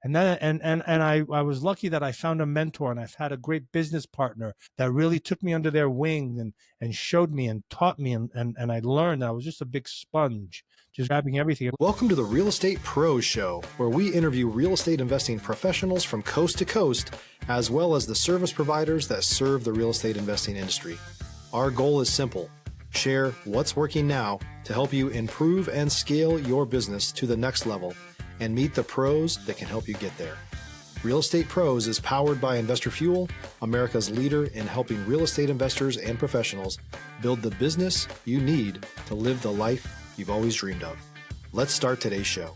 And I was lucky that I found a mentor, and I've had a great business partner that really took me under their wing and showed me and taught me, and I learned. I was just a big sponge, just grabbing everything. Welcome to the Real Estate Pros Show, where we interview real estate investing professionals from coast to coast, as well as the service providers that serve the real estate investing industry. Our goal is simple: share what's working now to help you improve and scale your business to the next level and meet the pros that can help you get there. Real Estate Pros is powered by Investor Fuel, America's leader in helping real estate investors and professionals build the business you need to live the life you've always dreamed of. Let's start today's show.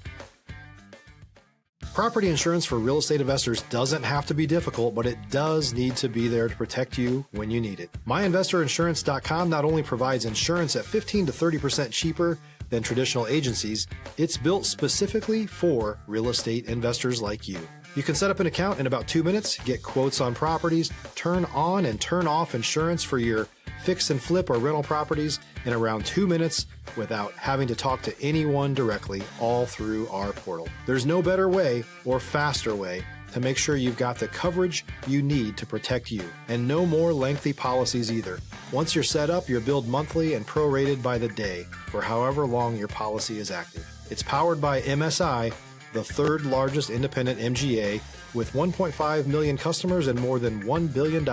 Property insurance for real estate investors doesn't have to be difficult, but it does need to be there to protect you when you need it. MyInvestorInsurance.com not only provides insurance at 15 to 30% cheaper than traditional agencies, it's built specifically for real estate investors like you. You can set up an account in about 2 minutes, get quotes on properties, turn on and turn off insurance for your fix and flip or rental properties in around 2 minutes without having to talk to anyone directly, all through our portal. There's no better way or faster way to make sure you've got the coverage you need to protect you, and no more lengthy policies either. Once you're set up, you're billed monthly and prorated by the day for however long your policy is active. It's powered by MSI, the third largest independent MGA, with 1.5 million customers and more than $1 billion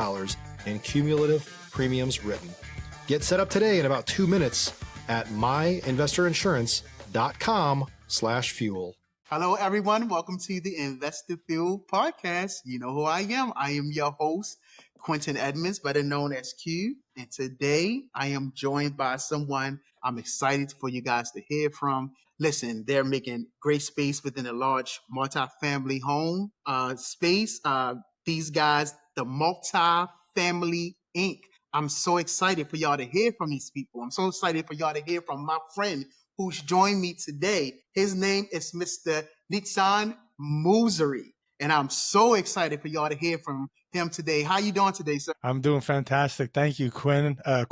in cumulative premiums written. Get set up today in about 2 minutes at myinvestorinsurance.com/fuel. Hello, everyone. Welcome to the Investor Fuel podcast. You know who I am. I am your host, Quentin Edmonds, better known as Q. And today I am joined by someone I'm excited for you guys to hear from. Listen, they're making great space within a large multifamily home space. These guys, the Multifamily Inc. I'm so excited for y'all to hear from these people. I'm so excited for y'all to hear from my friend who's joined me today. His name is Mr. Nizan Mosery, and I'm so excited for y'all to hear from him today. How you doing today, sir? I'm doing fantastic. Thank you, Quentin. I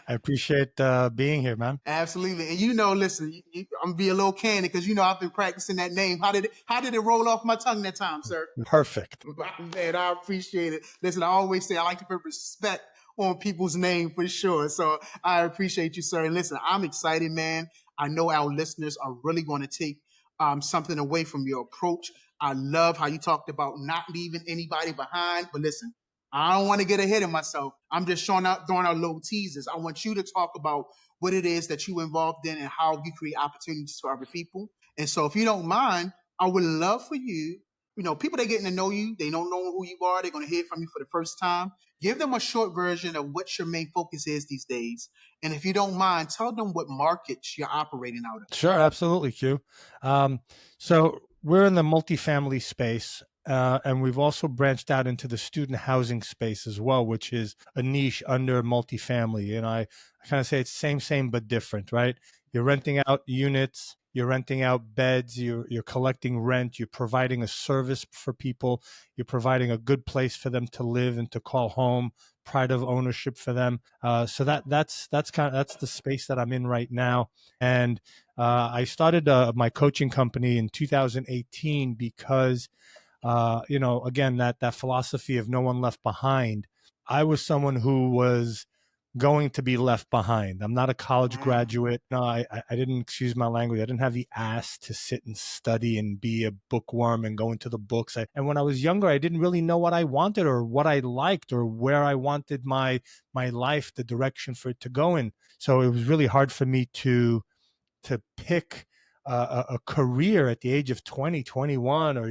appreciate being here, man. Absolutely. And listen, I'm gonna be a little candid because I've been practicing that name. How did it roll off my tongue that time, sir? Perfect. Man, I appreciate it. Listen, I always say I like to put respect on people's name for sure. So I appreciate you, sir. And listen, I'm excited, man. I know our listeners are really going to take something away from your approach. I love how you talked about not leaving anybody behind. But listen, I don't want to get ahead of myself. I'm just throwing out little teasers. I want you to talk about what it is that you involved in and how you create opportunities for other people. And so if you don't mind, I would love for you, people that are getting to know you, they don't know who you are. They're going to hear from you for the first time. Give them a short version of what your main focus is these days. And if you don't mind, tell them what markets you're operating out of. Sure, absolutely, Q. So we're in the multifamily space, and we've also branched out into the student housing space as well, which is a niche under multifamily. And I kind of say it's same, but different, right? You're renting out units. You're renting out beds, you're collecting rent, you're providing a service for people, you're providing a good place for them to live and to call home, pride of ownership for them. So that's the space that I'm in right now. And I started my coaching company in 2018 because, again, that philosophy of no one left behind. I was someone who was going to be left behind. I'm not a college graduate. No, I didn't, excuse my language, I didn't have the ass to sit and study and be a bookworm and go into the books. And when I was younger, I didn't really know what I wanted or what I liked or where I wanted my life, the direction for it to go in. So it was really hard for me to pick a career at the age of 20, 21, or,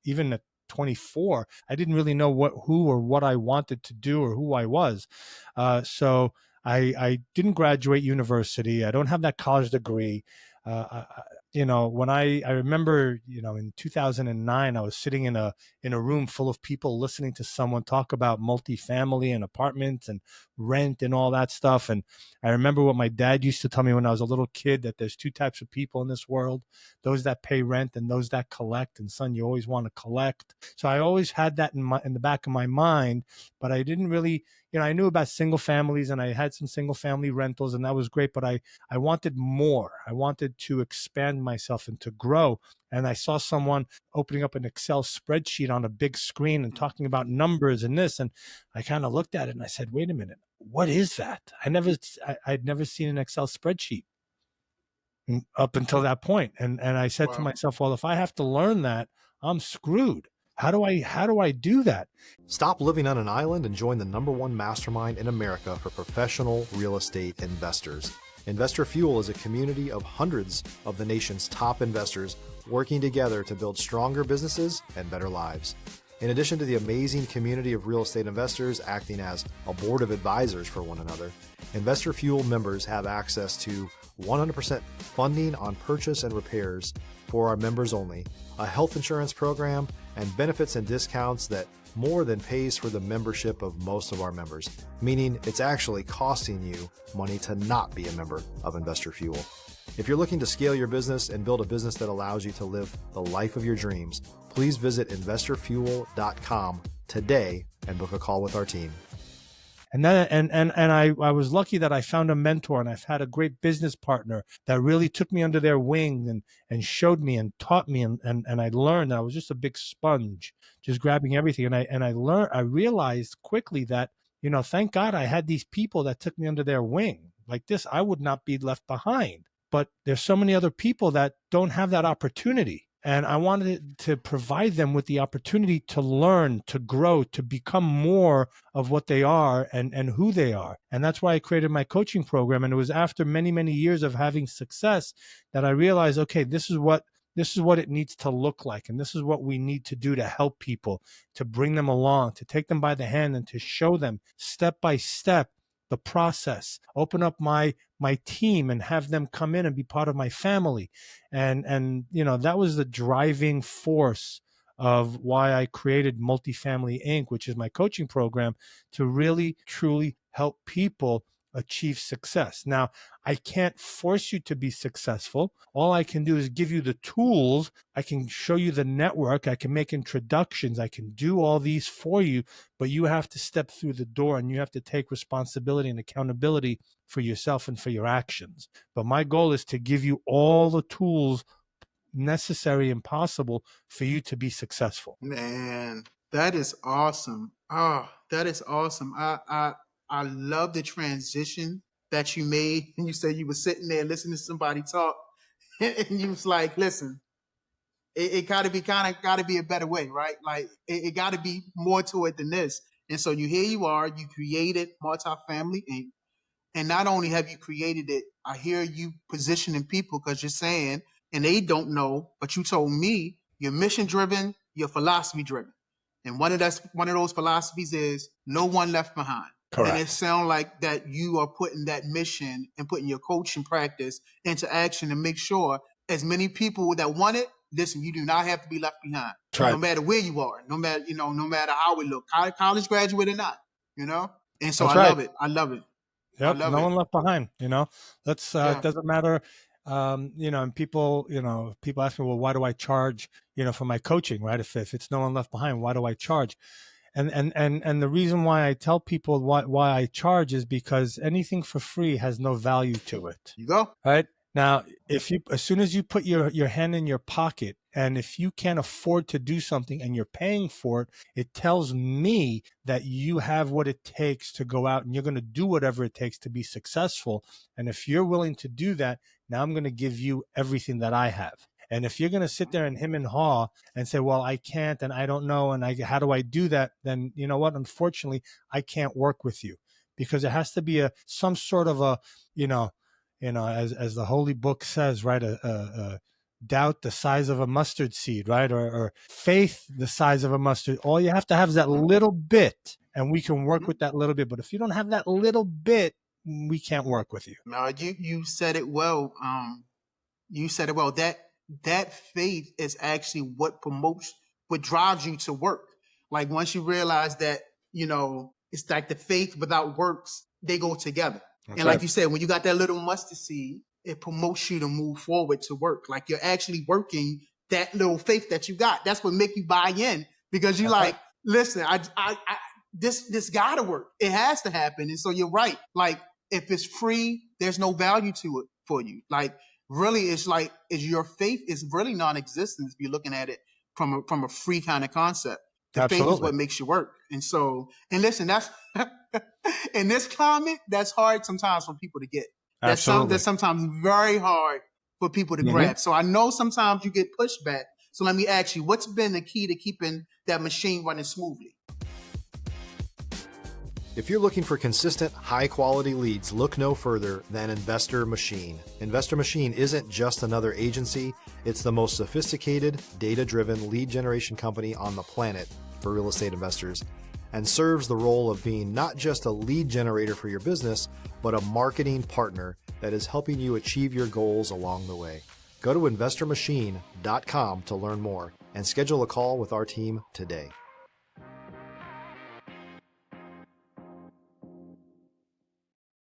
even at 24. I didn't really know who or what I wanted to do or who I was. So I didn't graduate university. I don't have that college degree. When I remember, in 2009, I was sitting in a room full of people listening to someone talk about multifamily and apartments and rent and all that stuff. And I remember what my dad used to tell me when I was a little kid, that there's two types of people in this world, those that pay rent and those that collect. And son, you always want to collect. So I always had that in the back of my mind, but I didn't really, I knew about single families and I had some single family rentals and that was great, but I wanted more. I wanted to expand myself and to grow. And I saw someone opening up an Excel spreadsheet on a big screen and talking about numbers and this. And I kind of looked at it and I said, wait a minute, what is that? I'd never seen an Excel spreadsheet up until that point. And I said to Wow. myself, well, if I have to learn that, I'm screwed. How do I do that? Stop living on an island and join the #1 mastermind in America for professional real estate investors. Investor Fuel is a community of hundreds of the nation's top investors working together to build stronger businesses and better lives. In addition to the amazing community of real estate investors acting as a board of advisors for one another, Investor Fuel members have access to 100% funding on purchase and repairs for our members only, a health insurance program, and benefits and discounts that more than pays for the membership of most of our members, meaning it's actually costing you money to not be a member of Investor Fuel. If you're looking to scale your business and build a business that allows you to live the life of your dreams, please visit investorfuel.com today and book a call with our team. And then I was lucky that I found a mentor, and I've had a great business partner that really took me under their wing and showed me and taught me, and I learned. I was just a big sponge, just grabbing everything. And I realized quickly that, thank God I had these people that took me under their wing. Like this, I would not be left behind. But there's so many other people that don't have that opportunity. And I wanted to provide them with the opportunity to learn, to grow, to become more of what they are and who they are. And that's why I created my coaching program. And it was after many, many years of having success that I realized, okay, this is what it needs to look like. And this is what we need to do to help people, to bring them along, to take them by the hand and to show them step by step the process, open up my team and have them come in and be part of my family. And that was the driving force of why I created Multifamily Inc., which is my coaching program, to really truly help people achieve success. Now, I can't force you to be successful. All I can do is give you the tools. I can show you the network. I can make introductions. I can do all these for you, but you have to step through the door and you have to take responsibility and accountability for yourself and for your actions. But my goal is to give you all the tools necessary and possible for you to be successful. Man, that is awesome. Oh, that is awesome. I love the transition that you made. And you said you were sitting there listening to somebody talk, and you was like, listen, it gotta be a better way, right? Like it gotta be more to it than this. And so you are, you created Multifamily Inc. And not only have you created it, I hear you positioning people because you're saying, and they don't know, but you told me you're mission driven, you're philosophy driven. And one of those philosophies is no one left behind. Correct. And it sounds like that you are putting that mission and putting your coaching practice into action to make sure as many people that want it, listen, you do not have to be left behind. Right. No matter where you are, no matter how it look, college graduate or not, And so That's I right. love it. I love it. Yep, love no it. one left behind. Let's Yeah. it doesn't matter. And people ask me, well, why do I charge, for my coaching, right? If it's no one left behind, why do I charge? And the reason why I tell people why I charge is because anything for free has no value to it. You go. Right? Now, as soon as you put your hand in your pocket, and if you can't afford to do something and you're paying for it, it tells me that you have what it takes to go out and you're going to do whatever it takes to be successful. And if you're willing to do that, now I'm going to give you everything that I have. And if you're going to sit there and hem and haw and say, well, I can't, and I don't know, and how do I do that? Then you know what? Unfortunately, I can't work with you, because there has to be some sort of a, as the holy book says, right? A doubt the size of a mustard seed, right? Or faith the size of a mustard. All you have to have is that little bit, and we can work with that little bit. But if you don't have that little bit, we can't work with you. No, you said it well. You said it well. That faith is actually what drives you to work. Like once you realize that, it's like the faith without works, they go together. That's and right. Like you said, when you got that little mustard seed, it promotes you to move forward to work. Like you're actually working that little faith that you got. That's what make you buy in, because you're like, listen, this gotta work. It has to happen. And so you're right. Like if it's free, there's no value to it for you. Like really it's like is your faith is really non-existent if you're looking at it from a free kind of concept. The faith is Absolutely. what makes you work. And so, and listen, that's in this climate, that's hard sometimes for people to get. Absolutely. That's sometimes very hard for people to Hmm. grab. So I know sometimes you get pushback. So let me ask you, what's been the key to keeping that machine running smoothly? If you're looking for consistent, high-quality leads, look no further than Investor Machine. Investor Machine isn't just another agency, it's the most sophisticated, data-driven lead generation company on the planet for real estate investors, and serves the role of being not just a lead generator for your business, but a marketing partner that is helping you achieve your goals along the way. Go to investormachine.com to learn more and schedule a call with our team today.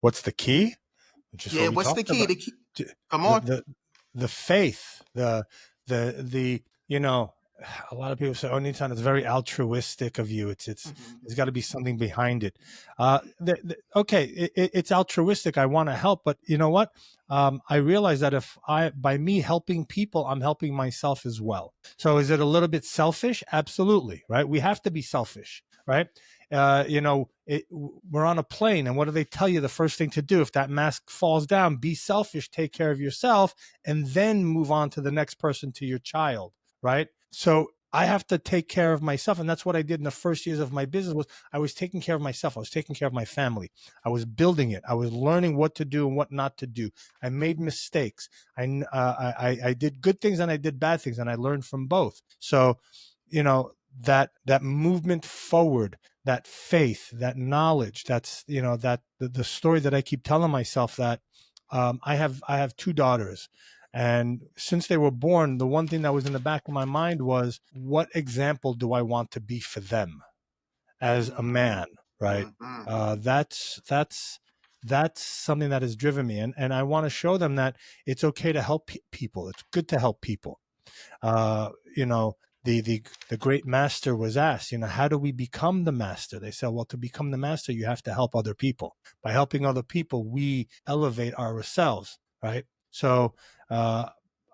What's the key? Which is Yeah, what we what's the talked key? about. The key. The Come the on. the, the faith, the you know, a lot of people say, "Oh, Nitan, it's very altruistic of you. It's Mhm. there's got to be something behind it." Okay, it's altruistic. I want to help, but you know what? I realize that if by me helping people, I'm helping myself as well. So is it a little bit selfish? Absolutely, right? We have to be selfish, right? We're on a plane, and what do they tell you? The first thing to do if that mask falls down, be selfish, take care of yourself, and then move on to the next person, to your child, right? So I have to take care of myself, and that's what I did in the first years of my business. Was I was taking care of myself. I was taking care of my family. I was building it. I was learning what to do and what not to do. I made mistakes. I did good things and I did bad things, and I learned from both. So, that movement forward, that faith, that knowledge, that's that the story that I keep telling myself, that I have two daughters, and since they were born, the one thing that was in the back of my mind was, what example do I want to be for them as a Mhm. man, right? Mhm. That's something that has driven me, and I want to show them that it's okay to help people. It's good to help people. uh, you know, the great master was asked, how do we become the master? They said, well, to become the master, you have to help other people. By helping other people, we elevate ourselves, right? So uh,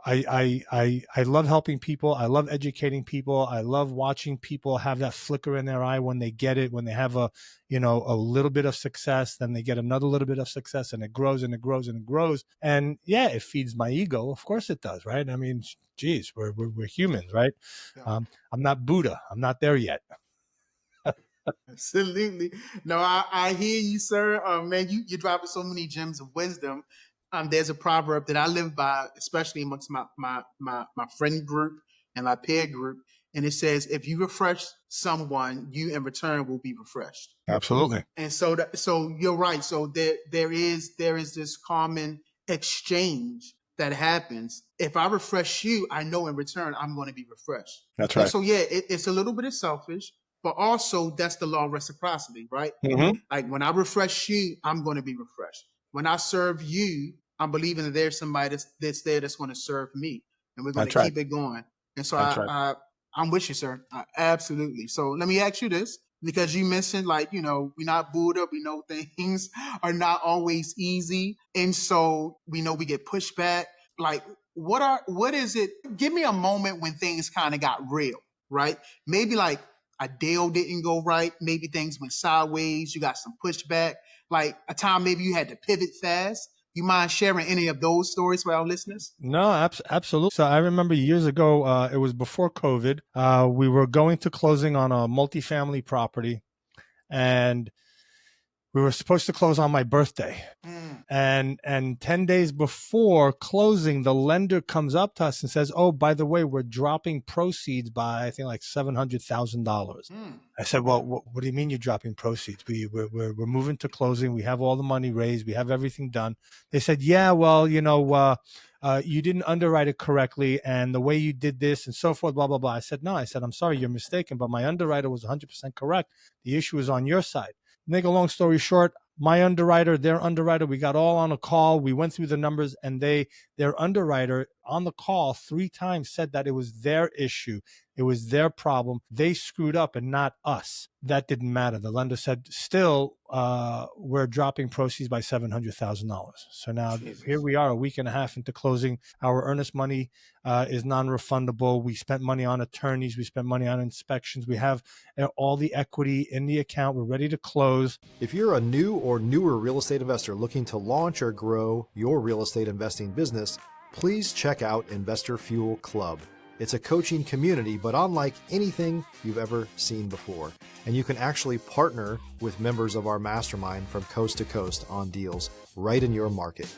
I love helping people. I love educating people. I love watching people have that flicker in their eye when they get it, when they have a little bit of success, then they get another little bit of success, and it grows and it grows and it grows. And yeah, it feeds my ego. Of course it does, right? I mean, geez, we're humans, right? Yeah. I'm not Buddha. I'm not there yet. Absolutely. No, I hear you, sir. Man, you're dropping so many gems of wisdom. There's a proverb that I live by, especially amongst my friend group and my peer group, and it says, "If you refresh someone, you in return will be refreshed." Absolutely. And so you're right. So there is this common exchange that happens. If I refresh you, I know in return I'm going to be refreshed. That's And right. so yeah, it's a little bit of selfish, but also that's the law of reciprocity, right? Hmm. Like when I refresh you, I'm going to be refreshed. When I serve you, I'm believing that there's somebody that's there that's going to serve me, and we're going to That's right. keep it going. And so That's right. I'm with you, sir. Absolutely. So let me ask you this, because you mentioned, like, we're not Buddha. We know things are not always easy, and so we know we get pushback. Like, what is it? Give me a moment when things kind of got real, right? Maybe like a deal didn't go right. Maybe things went sideways. You got some pushback. Like a time maybe you had to pivot fast. You mind sharing any of those stories for our listeners? No, absolutely. So I remember years ago, it was before COVID. We were going to closing on a multifamily property, and we were supposed to close on my birthday. Mm, And 10 days before closing, the lender comes up to us and says, "Oh, by the way, we're dropping proceeds by, I think, like $700,000." mm, I said, "Well, what do you mean you're dropping proceeds? We're moving to closing. We have all the money raised. We have everything done." They said, "Yeah, well, you didn't underwrite it correctly, and the way you did this and so forth, blah blah blah." I said, "No," I said, "I'm sorry, you're mistaken, but my underwriter was 100% correct. The issue is on your side." Make a long story short, my underwriter, their underwriter, we got all on a call. We went through the numbers, and their underwriter on the call 3 times said that it was their issue. It was their problem. They screwed up and not us. That didn't matter. The lender said, still, we're dropping proceeds by $700,000. So now here Jesus. we are a week and a half into closing. Our earnest money is non-refundable. We spent money on attorneys. We spent money on inspections. We have all the equity in the account. We're ready to close. If you're a new or newer real estate investor looking to launch or grow your real estate investing business, please check out Investor Fuel Club. It's a coaching community, but unlike anything you've ever seen before. And you can actually partner with members of our mastermind from coast to coast on deals right in your market.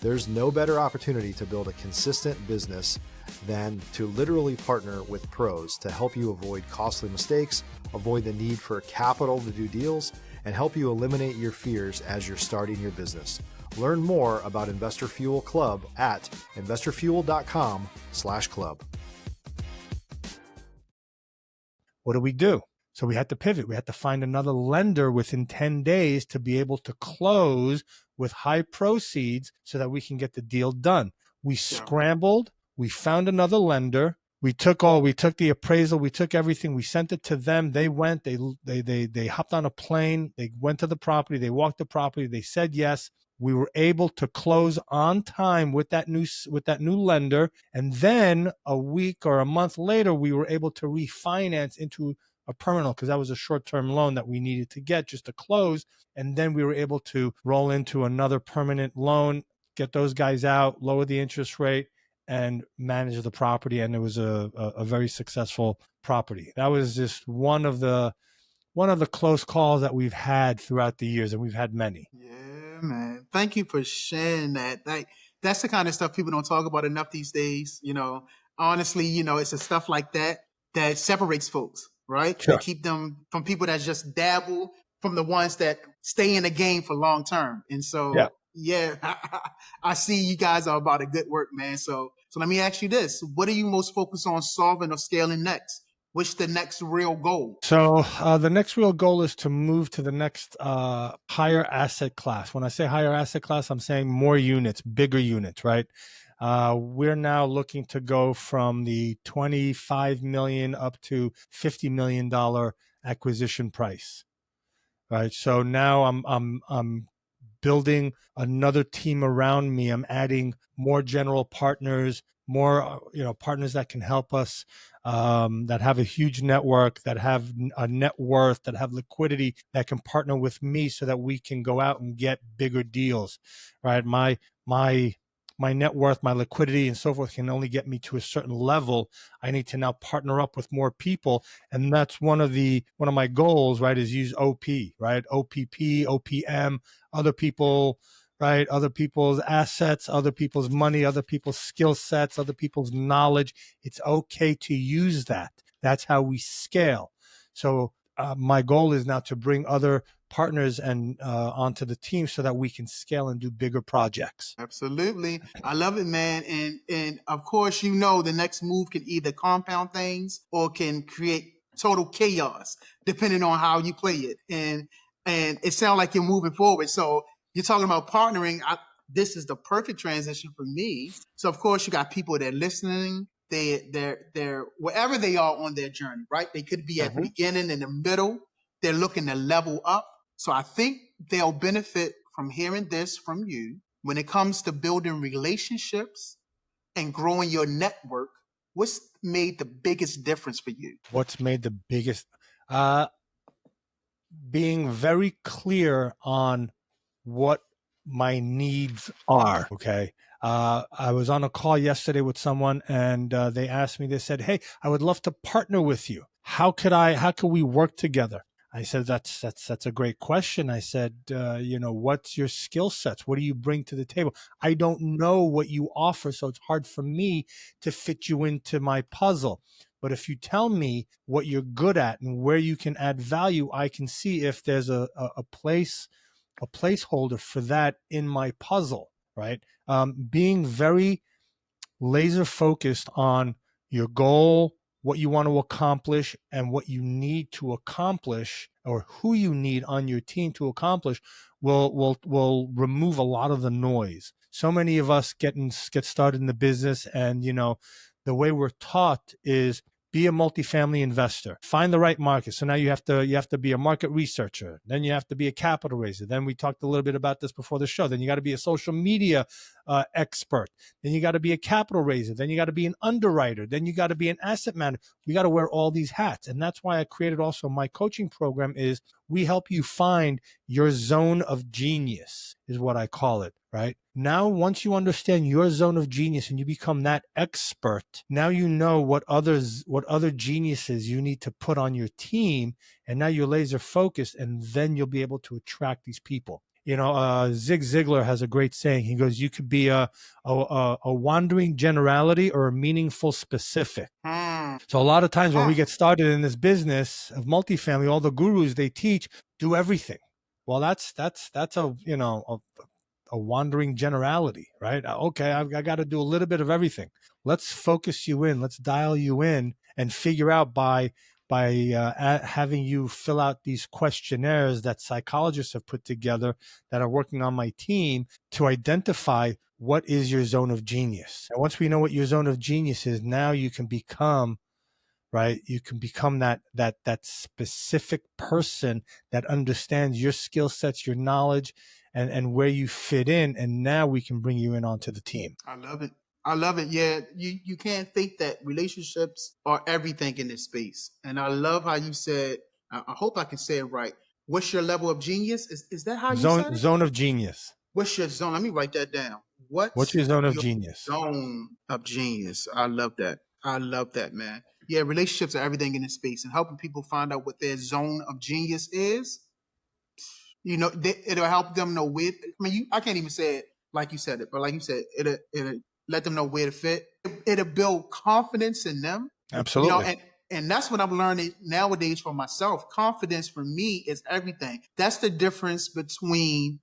There's no better opportunity to build a consistent business than to literally partner with pros to help you avoid costly mistakes, avoid the need for capital to do deals, and help you eliminate your fears as you're starting your business. Learn more about Investor Fuel Club at investorfuel.com/club. What do we do? So we had to pivot. We had to find another lender within 10 days to be able to close with high proceeds so that we can get the deal done. We scrambled. We found another lender. We took the appraisal. We took everything. We sent it to them. They went, they hopped on a plane. They went to the property. They walked the property. They said yes. We were able to close on time with that new lender. And then a week or a month later, we were able to refinance into a permanent, because that was a short-term loan that we needed to get just to close. And then we were able to roll into another permanent loan, get those guys out, lower the interest rate, and manage the property. And it was a very successful property. That was just one of the close calls that we've had throughout the years, and we've had many. Yeah, man. Thank you for sharing that. That's the kind of stuff people don't talk about enough these days. Honestly, it's the stuff like that that separates folks, right? Sure. That keep them from people that just dabble, from the ones that stay in the game for long term. And so, yeah, I see you guys are about a good work, man. So let me ask you this: what are you most focused on solving or scaling next? What's the next real goal? So the next real goal is to move to the next higher asset class. When I say higher asset class, I'm saying more units, bigger units, right? We're now looking to go from the $25 million up to $50 million acquisition price, right? So now I'm building another team around me. I'm adding more general partners, more partners that can help us, that have a huge network, that have a net worth, that have liquidity, that can partner with me so that we can go out and get bigger deals, right? My net worth, my liquidity, and so forth can only get me to a certain level. I need to now partner up with more people, and that's one of my goals, right? Is use OP, right? OPP, OPM, other people, right? Other people's assets, other people's money, other people's skill sets, other people's knowledge. It's okay to use that. That's how we scale. So my goal is now to bring other partners and onto the team so that we can scale and do bigger projects. Absolutely. I love it, man. And of course, the next move can either compound things or can create total chaos, depending on how you play it. And it sounds like you're moving forward. So you're talking about partnering. This is the perfect transition for me. So of course, you got people that are listening. They're wherever they are on their journey, right? They could be at the beginning, in the middle. They're looking to level up. So I think they'll benefit from hearing this from you. When it comes to building relationships and growing your network, what's made the biggest difference for you? What's made the biggest? Being very clear on what my needs are. Okay. I was on a call yesterday with someone, and they asked me, they said, "Hey, I would love to partner with you. How could we work together?" I said, that's a great question. I said, what's your skill sets? What do you bring to the table? I don't know what you offer, so it's hard for me to fit you into my puzzle. But if you tell me what you're good at and where you can add value, I can see if there's a placeholder for that in my puzzle, right? Being very laser focused on your goal, what you want to accomplish, and what you need to accomplish, or who you need on your team to accomplish, will remove a lot of the noise. so many of us get started in the business, and the way we're taught is be a multifamily investor, find the right market. So now you have to be a market researcher, then you have to be a capital raiser, then we talked a little bit about this before the show, then you got to be a social media expert, then you got to be a capital raiser, then you got to be an underwriter, then you got to be an asset manager. We got to wear all these hats. And that's why I created also my coaching program is we help you find your zone of genius, is what I call it, right? Now, once you understand your zone of genius and you become that expert, now you know what other geniuses you need to put on your team, and now you're laser focused, and then you'll be able to attract these people. Zig Ziglar has a great saying. He goes, "You could be a wandering generality or a meaningful specific." So a lot of times when we get started in this business of multifamily, all the gurus they teach do everything. Well, that's a wandering generality, right? Okay, I got to do a little bit of everything. Let's focus you in. Let's dial you in and figure out by having you fill out these questionnaires that psychologists have put together that are working on my team to identify what is your zone of genius. And once we know what your zone of genius is, now you can become right? You can become that specific person that understands your skill sets, your knowledge, and where you fit in. And now we can bring you in onto the team. I love it. I love it. Yeah, you can't think that relationships are everything in this space. And I love how you said, I hope I can say it right. What's your level of genius? Is that how you said it? Zone of genius. What's your zone? Let me write that down. What's your zone of genius? Zone of genius. I love that. I love that, man. Yeah, relationships are everything in this space, and helping people find out what their zone of genius is. It'll help them know where. I can't even say it like you said it, but like you said, it'll let them know where to fit. It'll build confidence in them. Absolutely. And that's what I'm learning nowadays for myself. Confidence for me is everything. That's the difference between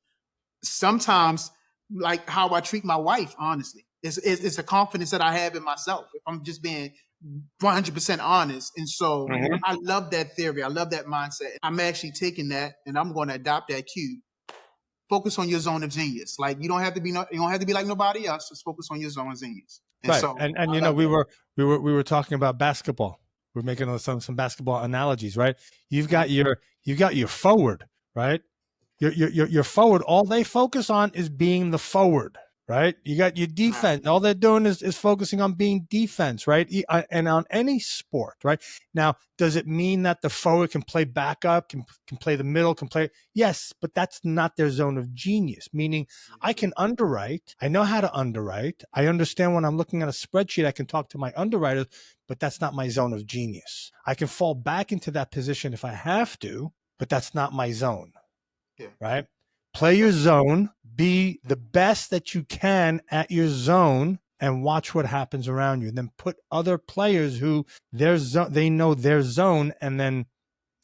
sometimes like how I treat my wife, honestly. It's the confidence that I have in myself. If I'm just being 100% honest. And so I love that theory. I love that mindset. I'm actually taking that and I'm going to adopt that cue. Focus on your zone of genius. Like you don't have to be like nobody else. Just focus on your zone of genius. And right. So and we were talking about basketball. We're making some basketball analogies, right? You've got your forward, right? Your forward, all they focus on is being the forward, right? You got your defense. All they're doing is focusing on being defense, right? And on any sport, right? Now, does it mean that the forward can play backup, can play the middle, can play? Yes, but that's not their zone of genius, meaning I can underwrite. I know how to underwrite. I understand when I'm looking at a spreadsheet, I can talk to my underwriters, but that's not my zone of genius. I can fall back into that position if I have to, but that's not my zone. Yeah. Right? Play your zone, be the best that you can at your zone, and watch what happens around you. And then put other players who they know their zone, and then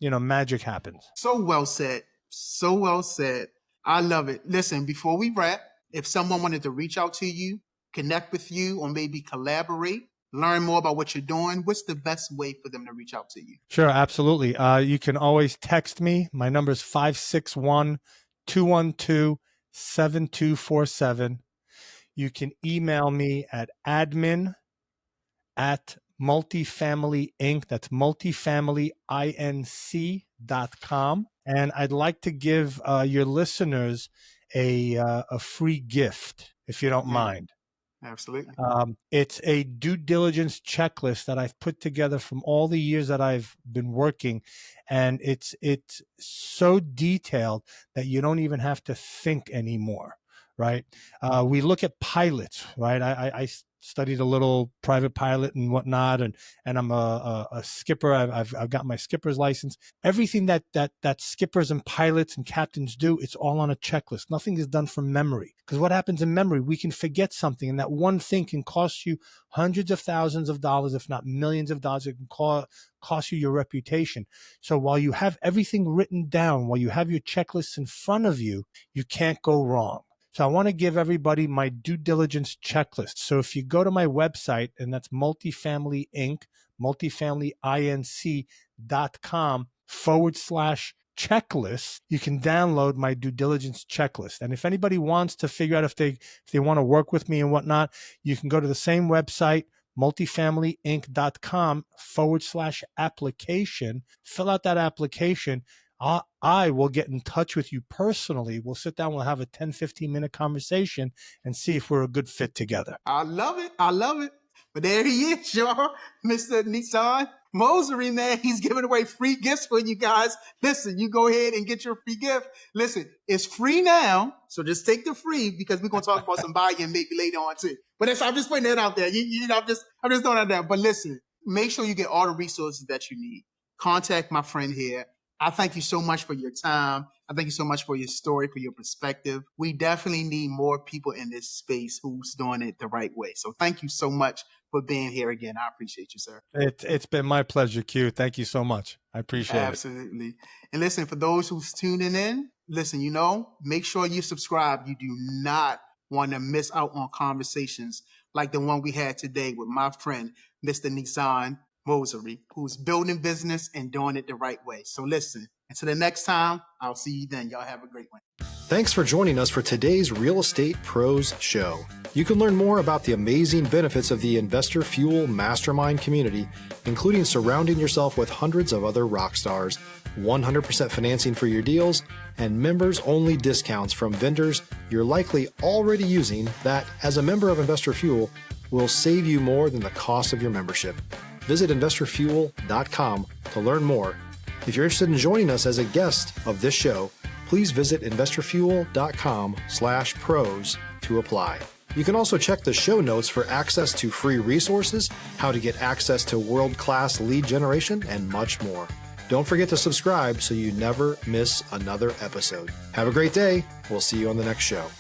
magic happens. So well said. So well said. I love it. Listen, before we wrap, if someone wanted to reach out to you, connect with you, or maybe collaborate, learn more about what you're doing, what's the best way for them to reach out to you? Sure, absolutely. You can always text me. My number is 561-212-7247. You can email me at admin@multifamilyinc. That's multifamilyinc.com. And I'd like to give your listeners a free gift, if you don't mind. Absolutely. It's a due diligence checklist that I've put together from all the years that I've been working. And it's so detailed that you don't even have to think anymore, right? We look at pilots, right? I studied a little private pilot and whatnot, and I'm a skipper. I've got my skipper's license. Everything that skippers and pilots and captains do, it's all on a checklist. Nothing is done from memory, because what happens in memory, we can forget something, and that one thing can cost you hundreds of thousands of dollars, if not millions of dollars. It can cost you your reputation. So while you have everything written down, while you have your checklists in front of you, you can't go wrong. So I want to give everybody my due diligence checklist. So if you go to my website, and that's multifamilyinc.com/checklist, checklist, you can download my due diligence checklist. And if anybody wants to figure out if they want to work with me and whatnot, you can go to the same website, multifamilyinc.com/application, fill out that application. I will get in touch with you personally. We'll sit down, we'll have a 10, 15-minute conversation and see if we're a good fit together. I love it. I love it. But there he is, y'all. Mr. Nizan Mosery, man. He's giving away free gifts for you guys. Listen, you go ahead and get your free gift. Listen, it's free now. So just take the free because we're going to talk about some buying maybe later on too. But I'm just putting that out there. I'm just throwing that out there. But listen, make sure you get all the resources that you need. Contact my friend here. I thank you so much for your time. I thank you so much for your story, for your perspective. We definitely need more people in this space who's doing it the right way. So thank you so much for being here again. I appreciate you, sir. It's been my pleasure, Q. Thank you so much. I appreciate it. Absolutely. And listen, for those who's tuning in, listen, make sure you subscribe. You do not want to miss out on conversations like the one we had today with my friend, Mr. Nizan Mosery, who's building business and doing it the right way. So listen, until the next time, I'll see you then. Y'all have a great one. Thanks for joining us for today's Real Estate Pros Show. You can learn more about the amazing benefits of the Investor Fuel Mastermind community, including surrounding yourself with hundreds of other rock stars, 100% financing for your deals, and members-only discounts from vendors you're likely already using that, as a member of Investor Fuel, will save you more than the cost of your membership. Visit investorfuel.com to learn more. If you're interested in joining us as a guest of this show, please visit investorfuel.com/pros to apply. You can also check the show notes for access to free resources, how to get access to world-class lead generation, and much more. Don't forget to subscribe so you never miss another episode. Have a great day. We'll see you on the next show.